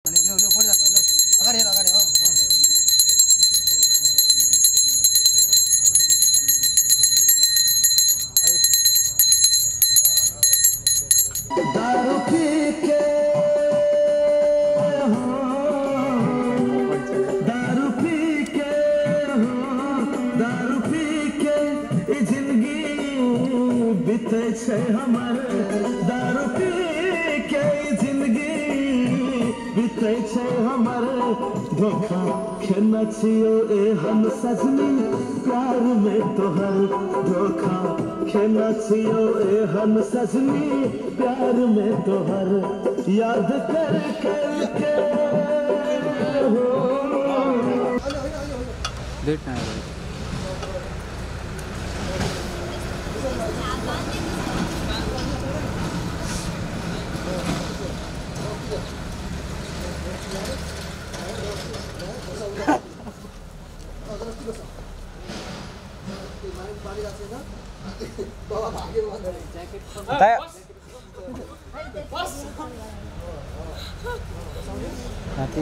दारू पी के जिंदगी बीते छे हमारे धोखा खेना छियो ए हम सजनी प्यार में तोहर धोखा खेना छियो ए हम सजनी प्यार में तोहर याद कर के हो लेट ना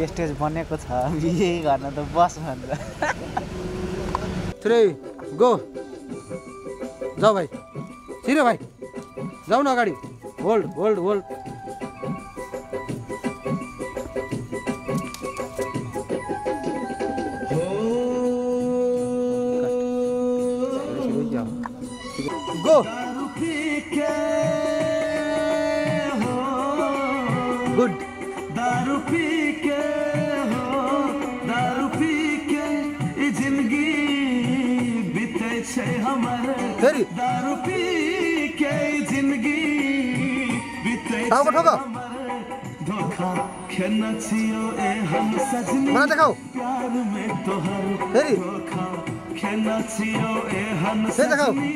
स्टेज बनेको छ बिहे गर्न त बस भनेर 3 गो जाऊ भाइ छिरो भाइ जाऊ न अगाडि hold hold hold go good दारू पी के हो दारू पी के जिंदगी बीते छे हमारे दारू पी के जिंदगी बीते छे हमारे धोखा खेना छियो ए हम सजनी प्यार में तोहर धोखा खेना छियो ए हम सजनी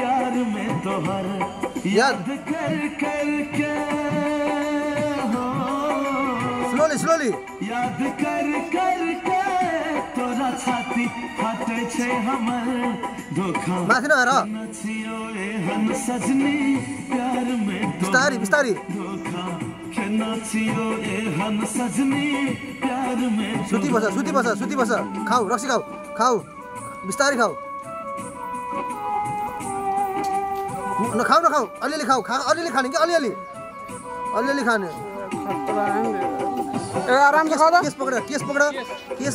प्यार में तोहर याद कर के स्लोली याद कर के तोरा छाती फाटे छे हमर धोखा माथि नहर छियो ए हम सजनी प्यार में बिस्तारी बिस्तारी धोखा खेना छियो ए हम सजनी प्यार में सुती बस खाऊ रक्सी खाऊ बिस्तारी खाऊ न खाऊ अलिअलि खाऊ अलिअलि खाने कि अलिअलि खाने आराम से खाऊ केस पकड केस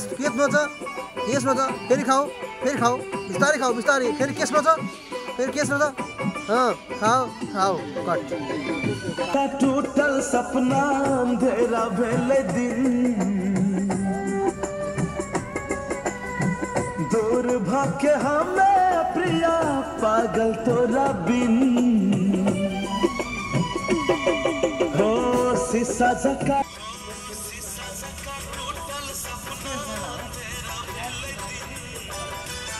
नच फेरि खाऊ बिस्तारी खाऊ फेरि केस नच खाऊ कट टूटल सपना अंधेरा भेले दिन दूर भागे हमें प्रिया पागल तोरा बिन हो शीशा जका टूटल सपना अंधेरा भेले दिन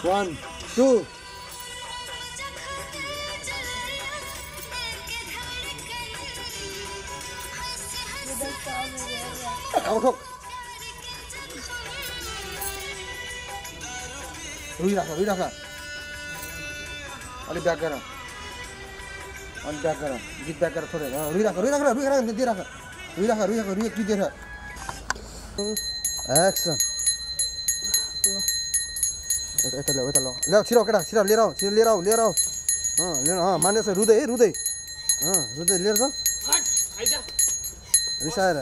दूर भागे हमें प्रिया पागल तोरा 1 2 ठोक रुई राख अलि ब्याक गर गीत ब्याक गर थोरै रुई राख कि देख एक्सन यता ल्याऊ छिराउ केटा लिएर आऊ मान्दै छ रुँदै लिएर छ रिसाएर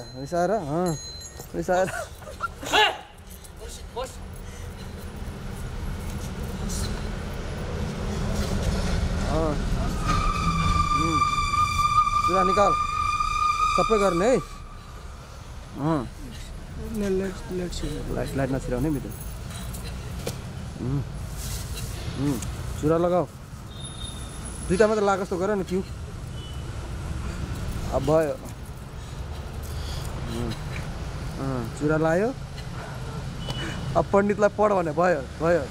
चुरा निकाल सबै गर्ने है लाइट नछिराउने मित्र चुरा लगाऊ दुईटा मात्र लाग जस्तो गर न क्यु अब भयो चुरा लायो अब पण्डितलाई पढ भने भयो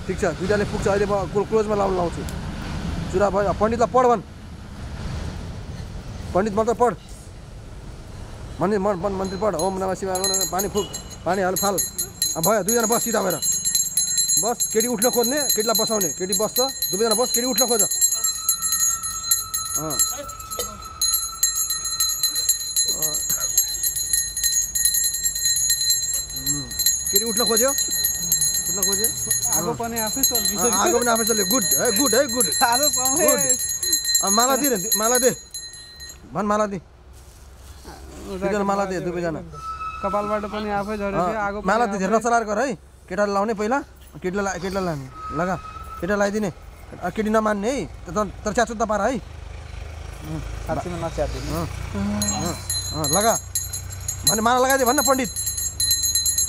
ठिक छ दुईटाले पुग्छ अहिले म क्लोजमा लाउँछु चुरा भयो पण्डितलाई पढ भन् पण्डित मात्र पढ मन्दिर पढ ओम नमः शिवाय पानी फुक पानी हाल फाल अब भयो दुईजना बस सिधा भएर बस केटी उठ्न खोज्ने केटीलाई बसाउने केटी बस्छ दुवैजना बस केटी उठ्न खोज फुट्न खोज्यो आगो पनि आफै चल्किसक्यो आगो पनि आफै चल्यो गुड है गुड आरो समय माला दे भन माला दे माला दे दुवैजना कपालबाट पनि आफै झऱ्यो आगो माला दे धेरै नचलाएर गर है केटाले लाउने पहिला केटीलाई लाने लगा केटा लगाइदिने केटी नमान्ने है तर च्याचो त पार है साँच्चीमा नच्यातिने लगा भने माला लगाइदिए भन्न पण्डित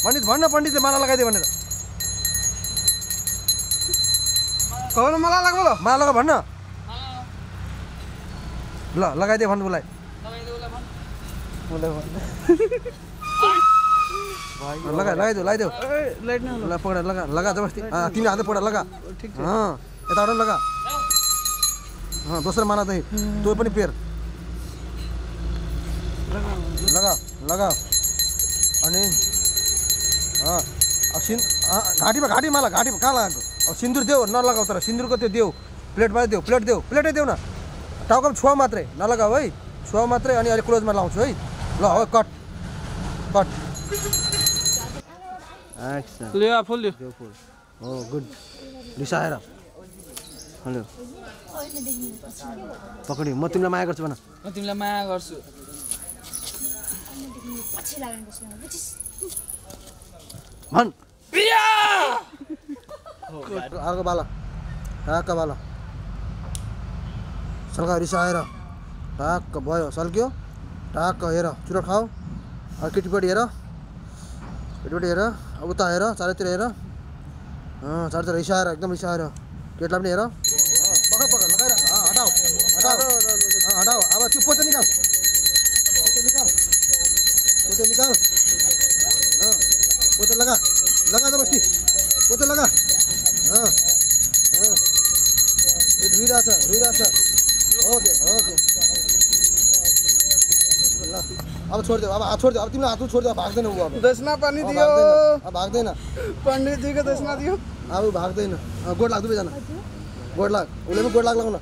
भन्न पण्डितले माला लगाइदिए भनेर कौन मला लाग्यो ल माला लगा भन्न ल लगाइदिए भन्नु उसलाई लगाइदेऊ ल पक्ड लगा जबरजस्ती तिमी हातै पक्ड लगा यताबाट लगा दोस्रो माला चाहिँ तँ पनि पेर लगा अनि घाँटी माला घाँटीमा कहाँ लगाएको अब सिन्दुर देऊ नलगाऊ तर सिन्दुरको त्यो देऊ प्लेटै देऊ न टाउकोमा छुवा मात्रै नलगाऊ है छुवा मात्रै अनि अहिले क्लोजमा लाउँछु है ल हो कट लियो फुल हो गुड रिसाएर हेलो पकडी म तिमीलाई माया गर्छु भन म तिमीलाई माया गर्छु भन अर्को बाला ढाक्क बाला सल्का रिसाएर ढाक्क भयो सल्क्यो ढाक्क हेर चुरो खाऊ अब केटीपट्टि हेर अब उता हेर चारैतिर हेर चारैतिर रिसाएर एकदम रिसाएर केटीलाई पनि हेर पकड लगाएर हटाऊ अब त्यो पोते निकाल पोते लगा जबरजस्ती पोते लगा रुइरहेछ ओके ल अब छोडिदेऊ अब हात छोडिदेऊ अब तिमीलाई हात छोडिदेऊ भाग्दैन ऊ अब दक्षिणा पनि दियो अब भाग्दैन पण्डितजीको दक्षिणा दियो अब भाग्दैन गोड लाग दुवैजना गोड लाग उसले पनि गोड लाग लगाउन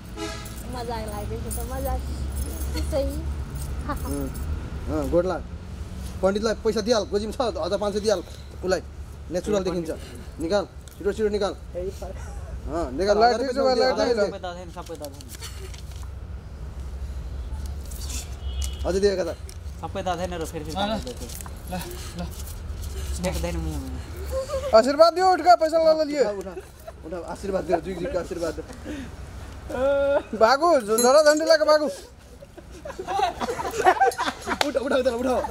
गोड लाग पण्डितलाई पैसा दिइहाल गोजीमा छ 1500 दिइहाल उसलाई नेचुरल देखिन्छ निकाल छिटो निकाल निकाल अझै दिएको त सबै त छैन र फेरि आशीर्वाद दियो उठका पैसा लिए उठा आशीर्वाद दियो जुगजीको आशीर्वाद भागु झरा झन्डी लाग्यो भागु उठाऊ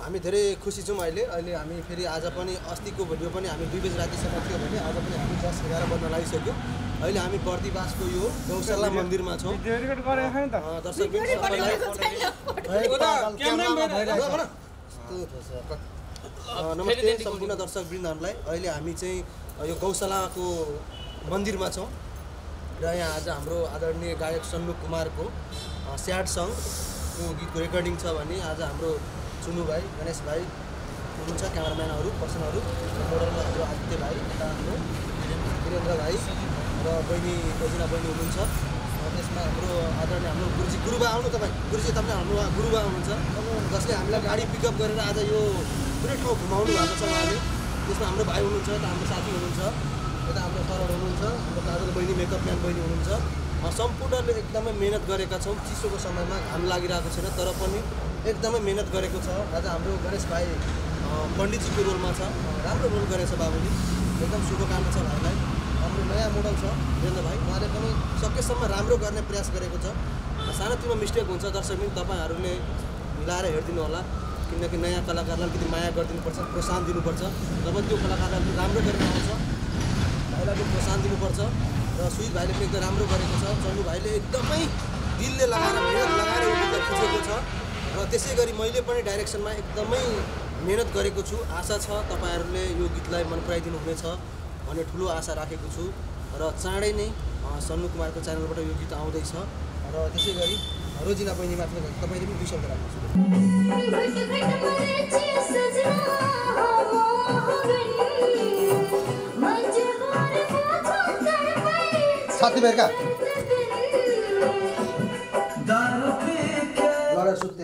हामी धेरै खुसी छौँ अहिले हामी फेरि आज पनि अस्तिको भिडियो पनि हामी 2 बजे रातिसम्म थियो भने आज पनि हामी 10-11 बज्न लागिसक्यो अहिले हामी बर्दिवासको यो गौशाला मन्दिरमा छौँ नमस्ते सम्पूर्ण दर्शकवृन्दहरूलाई अहिले हामी चाहिँ यो गौशालाको मन्दिरमा छौँ र यहाँ आज हाम्रो आदरणीय गायक सन्नु कुमारको स्याड सङको गीतको रेकर्डिङ छ भने आज हाम्रो चुनु भाइ गणेश भाइ हुनुहुन्छ क्यामेराम्यानहरू पर्सनहरू मोडलमा हाम्रो आदित्य भाइ यता हाम्रो वीरेन्द्र भाइ र बहिनी रोजिना बहिनी हुनुहुन्छ त्यसमा हाम्रो आदरणीय हाम्रो गुरुबा आउनु तपाईँ गुरुजी तपाईँ हाम्रो गुरुबा हुनुहुन्छ जसले हामीलाई गाडी पिकअप गरेर आज यो पुरै ठाउँ घुमाउनु भएको छ उहाँले। त्यसमा हाम्रो भाइ हुनुहुन्छ, यता हाम्रो साथी हुनुहुन्छ, यता हाम्रो सरर हुनुहुन्छ, हाम्रो काजल बहिनी मेकअप म्यान बहिनी हुनुहुन्छ। सम्पूर्णले एकदमै मेहनत गरेका छौँ। चिसोको समयमा घाम लागिरहेको छैन तर पनि एकदमै मेहनत गरेको छ। आज हाम्रो गणेश भाइ पण्डितजीको रोलमा छ, राम्रो रोल गरेछ बाबुले, एकदम शुभकामना छ भाइलाई। हाम्रो नयाँ मोडल छ वीरेन्द्र भाइ, उहाँले पनि सकेसम्म राम्रो गर्ने प्रयास गरेको छ। सानोतिनो मिस्टेक हुन्छ दर्शक पनि तपाईँहरूले मिलाएर हेरिदिनु होला, किनकि नयाँ कलाकारलाई अलिकति माया गरिदिनुपर्छ, प्रोत्साहन दिनुपर्छ। जब त्यो कलाकारलाई राम्रो गरेर आउँछ भाइलाई पनि प्रोत्साहन दिनुपर्छ। र सुजित भाइले पनि एकदम राम्रो गरेको छ। चन्नु भाइले एकदमै दिलले लगाएर मेहनत लगाएर यो गीतलाई खिचेको छ। र त्यसै गरी मैले पनि डाइरेक्सनमा एकदमै मेहनत गरेको छु। आशा छ तपाईँहरूले यो गीतलाई मन पराइदिनु हुनेछ भन्ने ठुलो आशा राखेको छु। र चाँडै नै सन्नु कुमारको च्यानलबाट यो गीत आउँदैछ। र त्यसै गरी रोजिना बहिनी मात्र तपाईँले पनि 2 शब्द राख्नुहोस्। साथीभाइका लगाएर सुत्ते